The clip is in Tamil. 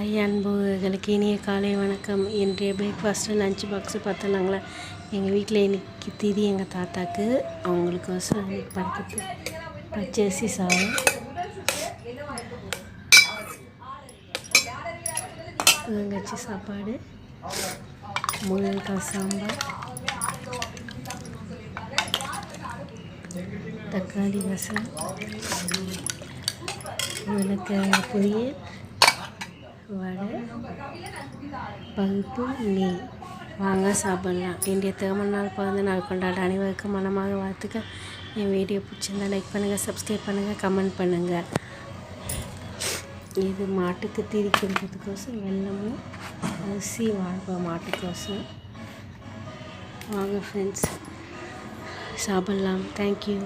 ஹாய் அன்புகளுக்கு இனிய காலை வணக்கம். இன்றைய பிரேக்ஃபாஸ்ட்டு லஞ்ச் பாக்ஸு பார்த்தலாங்களா. எங்கள் வீட்டில் இன்றைக்கி திதி எங்கள் தாத்தாக்கு, அவங்களுக்கு இன்றைக்கி படுக்கிறது பச்சரிசி சாதம், வெங்காய்ச்சி சாப்பாடு, முருங்கைக்காய் சாம்பார், தக்காளி ரசம், உருளைக்கிழங்கு பொரியல், வடை, பருப்பு, நெய். வாங்க சாப்பிட்லாம். இன்றைய திருமண நாள், பிறந்த நாள் கொண்டாட அனைவருக்கும் மனமாக வாழ்த்துக்கள். என் வீடியோ பிடிச்சிருந்தா லைக் பண்ணுங்கள், சப்ஸ்கிரைப் பண்ணுங்கள், கமெண்ட் பண்ணுங்கள். இது மாட்டுக்கு தீனி கொடுக்கறதுக்கோசம் வெல்லமும் அரிசி வாழ்வோம் மாட்டுக்கோசம். வாங்க ஃப்ரெண்ட்ஸ் சாப்பிட்லாம். தேங்க்யூ.